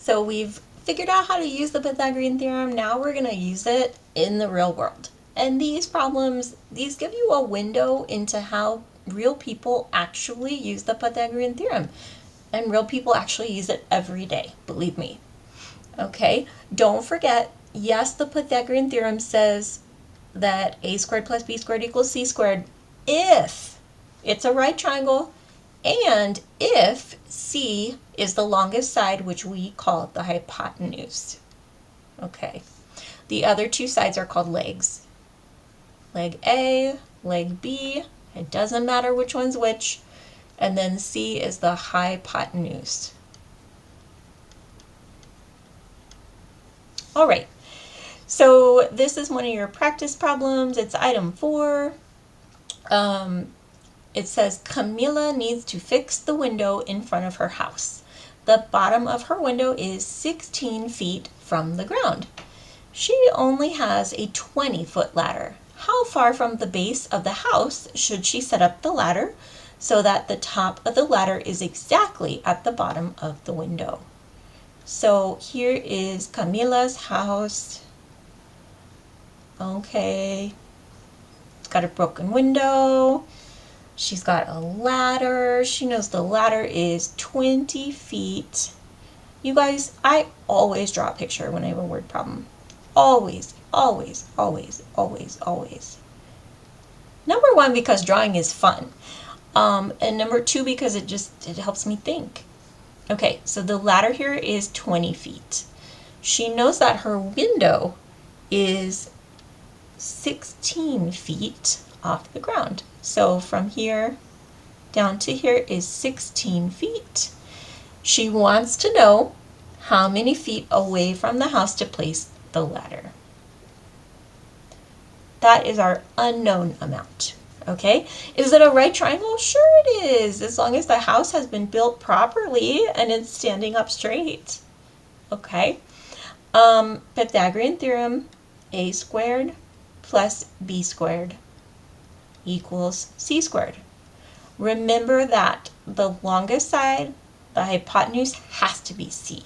So we've figured out how to use the Pythagorean theorem. Now we're going to use it in the real world. And these problems, these give you a window into how real people actually use the Pythagorean theorem. And real people actually use it every day, believe me. Okay, don't forget, yes, the Pythagorean theorem says that a squared plus b squared equals c squared if it's a right triangle and if c is the longest side, which we call the hypotenuse. Okay, the other two sides are called legs. Leg A, leg B, it doesn't matter which one's which, and then C is the hypotenuse. All right, so this is one of your practice problems. It's item 4. It says Camila needs to fix the window in front of her house. The bottom of her window is 16 feet from the ground. She only has a 20-foot ladder. How far from the base of the house should she set up the ladder so that the top of the ladder is exactly at the bottom of the window? So here is Camila's house. Okay, it's got a broken window. She's got a ladder. She knows the ladder is 20 feet. You guys, I always draw a picture when I have a word problem. Always, always, always, always, always. Number 1, because drawing is fun. And number 2, because it helps me think. Okay, so the ladder here is 20 feet. She knows that her window is 16 feet off the ground. So from here down to here is 16 feet. She wants to know how many feet away from the house to place the ladder. That is our unknown amount. Okay, is it a right triangle? Sure it is, as long as the house has been built properly and it's standing up straight. Okay, Pythagorean theorem, a squared plus b squared equals c squared. Remember that the longest side, the hypotenuse, has to be c.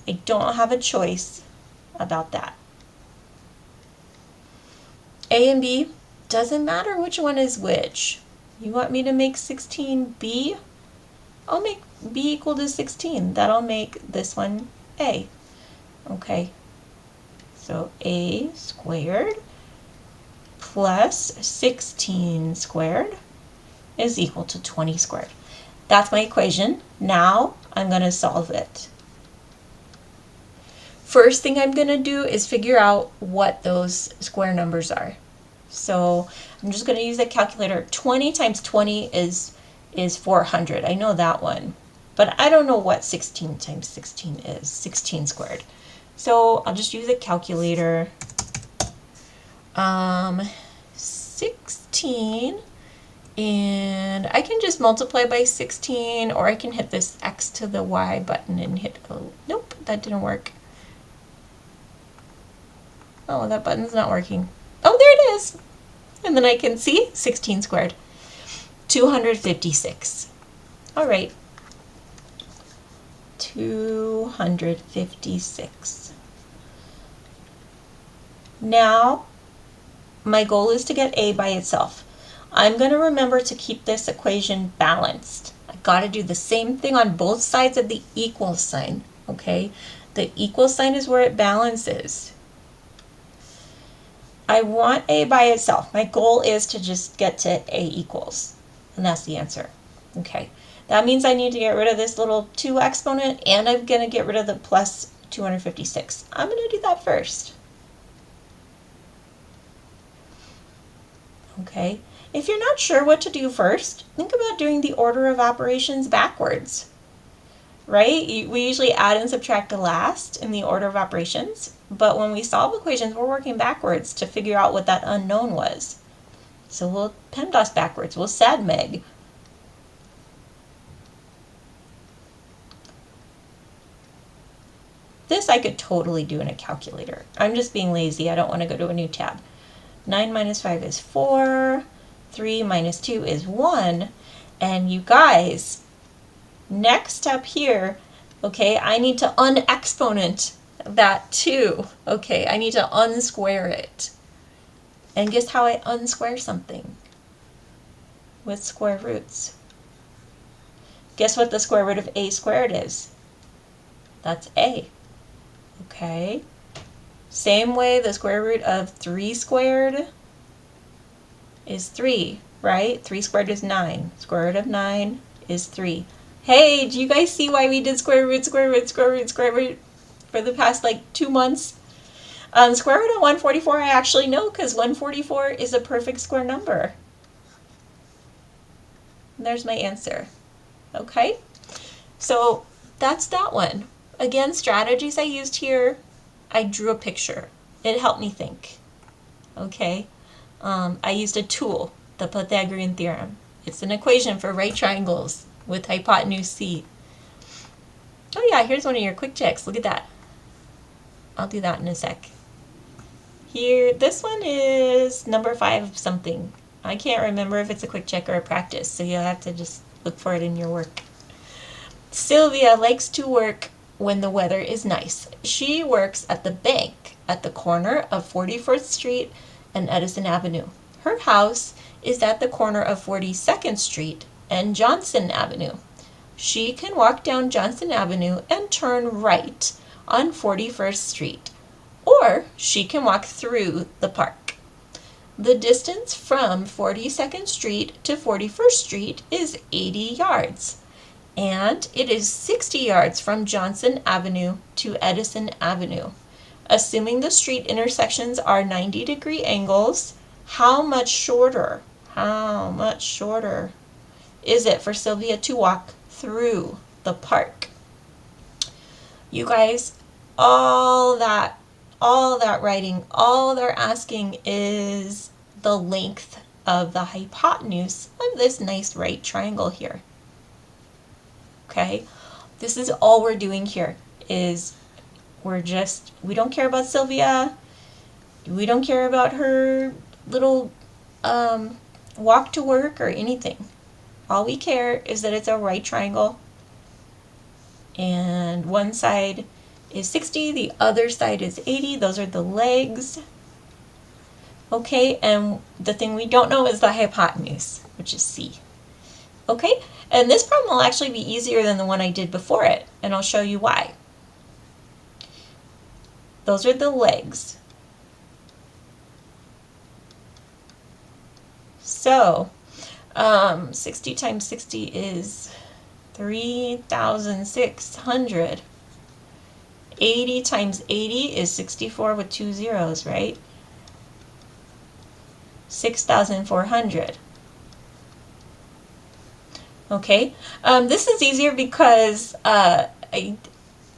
I don't have a choice about that. A and b, doesn't matter which one is which. You want me to make 16b? I'll make b equal to 16. That'll make this one a. Okay, so a squared plus 16 squared is equal to 20 squared. That's my equation. Now I'm going to solve it. First thing I'm going to do is figure out what those square numbers are. So I'm just going to use a calculator. 20 times 20 is 400. I know that one. But I don't know what 16 times 16 is. 16 squared. So I'll just use a calculator. 16, and I can just multiply by 16, or I can hit this X to the Y button and hit, oh, nope, that didn't work. Oh, that button's not working. Oh, there it is. And then I can see 16 squared, 256. All right, 256. Now, my goal is to get a by itself. I'm going to remember to keep this equation balanced. I got to do the same thing on both sides of the equal sign, okay? The equal sign is where it balances. I want a by itself. My goal is to just get to a equals, and that's the answer. Okay, that means I need to get rid of this little 2 exponent, and I'm going to get rid of the plus 256. I'm going to do that first. Okay, if you're not sure what to do first, think about doing the order of operations backwards. Right? We usually add and subtract to last in the order of operations, but when we solve equations, we're working backwards to figure out what that unknown was. So we'll PEMDAS backwards. We'll SADMEG. This I could totally do in a calculator. I'm just being lazy. I don't want to go to a new tab. 9 minus 5 is 4. 3 minus 2 is 1. And you guys, next up here, Okay, I need to unexponent that too. Okay, I need to unsquare it. And guess how I unsquare something? With square roots. Guess what the square root of a squared is? That's a. Okay. Same way the square root of 3 squared is 3, right? 3 squared is 9. Square root of 9 is 3. Hey, do you guys see why we did square root, square root, square root, square root for the past like 2 months? Square root of 144 I actually know because 144 is a perfect square number. And there's my answer. Okay? So that's that one. Again, strategies I used here, I drew a picture. It helped me think. Okay? I used a tool, the Pythagorean Theorem. It's an equation for right triangles with hypotenuse C. Oh yeah, here's one of your quick checks. Look at that. I'll do that in a sec. Here, this one is number 5 something. I can't remember if it's a quick check or a practice, so you'll have to just look for it in your work. Sylvia likes to work when the weather is nice. She works at the bank at the corner of 44th Street and Edison Avenue. Her house is at the corner of 42nd Street and Johnson Avenue. She can walk down Johnson Avenue and turn right on 41st Street, or she can walk through the park. The distance from 42nd Street to 41st Street is 80 yards, and it is 60 yards from Johnson Avenue to Edison Avenue. Assuming the street intersections are 90-degree angles, how much shorter is it for Sylvia to walk through the park? You guys, all that writing, all they're asking is the length of the hypotenuse of this nice right triangle here. Okay, this is all we're doing here is we don't care about Sylvia. We don't care about her little walk to work or anything. All we care is that it's a right triangle and one side is 60, the other side is 80. Those are the legs. Okay, and the thing we don't know is the hypotenuse, which is C. Okay, and this problem will actually be easier than the one I did before it, and I'll show you why. Those are the legs. So 60 times 60 is 3,600. 80 times 80 is 64 with 2 zeros, right? 6,400. Okay, this is easier because I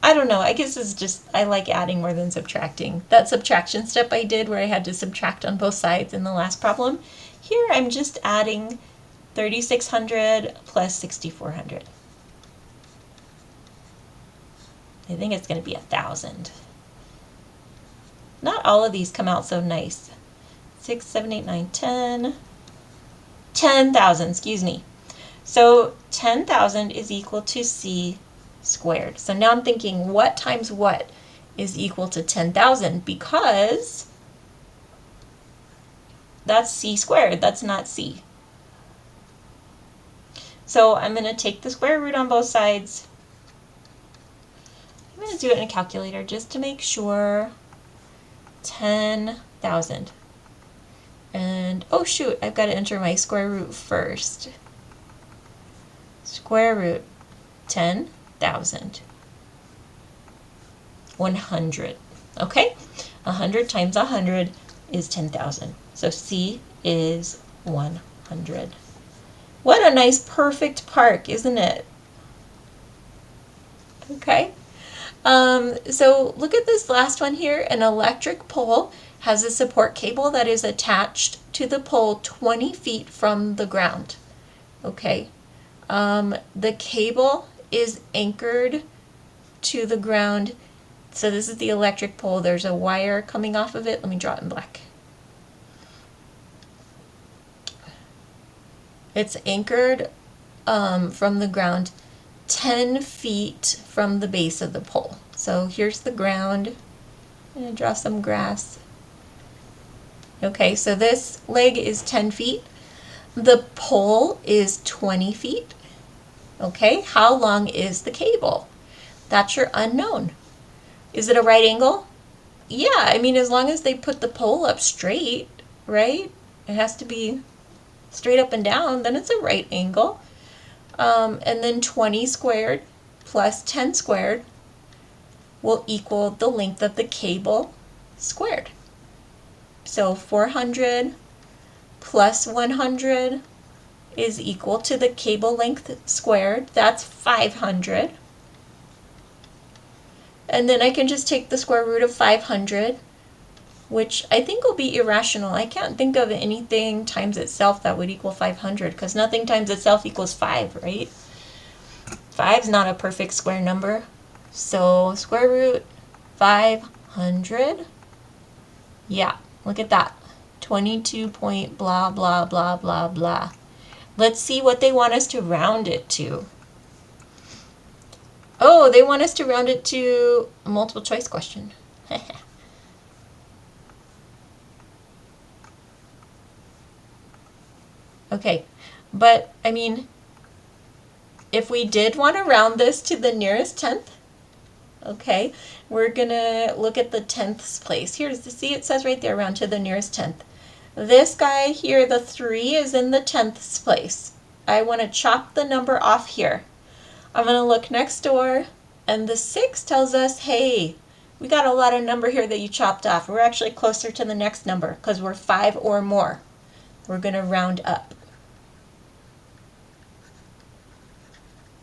don't know, I guess it's just I like adding more than subtracting. That subtraction step I did where I had to subtract on both sides in the last problem, here I'm just adding 3,600 plus 6,400. I think it's going to be 1,000. Not all of these come out so nice. 6, 7, 8, 9, 10. 10,000, excuse me. So 10,000 is equal to C squared. So now I'm thinking what times what is equal to 10,000 because that's C squared, that's not C. So I'm going to take the square root on both sides. I'm going to do it in a calculator just to make sure. 10,000. And oh shoot, I've got to enter my square root first. Square root 10,000. 100. Okay? 100 times 100 is 10,000. So C is 100. What a nice perfect park, isn't it? Okay. So look at this last one here. An electric pole has a support cable that is attached to the pole 20 feet from the ground. Okay. The cable is anchored to the ground. So this is the electric pole. There's a wire coming off of it. Let me draw it in black. It's anchored from the ground 10 feet from the base of the pole. So here's the ground. I'm going to draw some grass. Okay, so this leg is 10 feet. The pole is 20 feet. Okay, how long is the cable? That's your unknown. Is it a right angle? Yeah, I mean, as long as they put the pole up straight, right? It has to be straight up and down, then it's a right angle. And then 20 squared plus 10 squared will equal the length of the cable squared. So 400 plus 100 is equal to the cable length squared. That's 500. And then I can just take the square root of 500, which I think will be irrational. I can't think of anything times itself that would equal 500, because nothing times itself equals 5, right? 5 is not a perfect square number. So square root 500. Yeah, look at that. 22 point blah, blah, blah, blah, blah. Let's see what they want us to round it to. Oh, they want us to round it to a multiple choice question. Okay, but I mean, if we did want to round this to the nearest tenth, okay, we're gonna look at the tenths place. Here's the, see, it says right there, round to the nearest tenth. This guy here, the 3, is in the tenths place. I want to chop the number off here. I'm going to look next door, and the 6 tells us, hey, we got a lot of number here that you chopped off. We're actually closer to the next number because we're 5 or more. We're going to round up.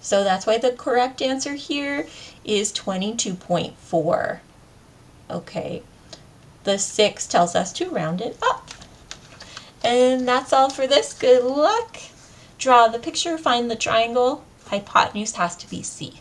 So that's why the correct answer here is 22.4. Okay, the 6 tells us to round it up. And that's all for this. Good luck. Draw the picture, find the triangle. Hypotenuse has to be C.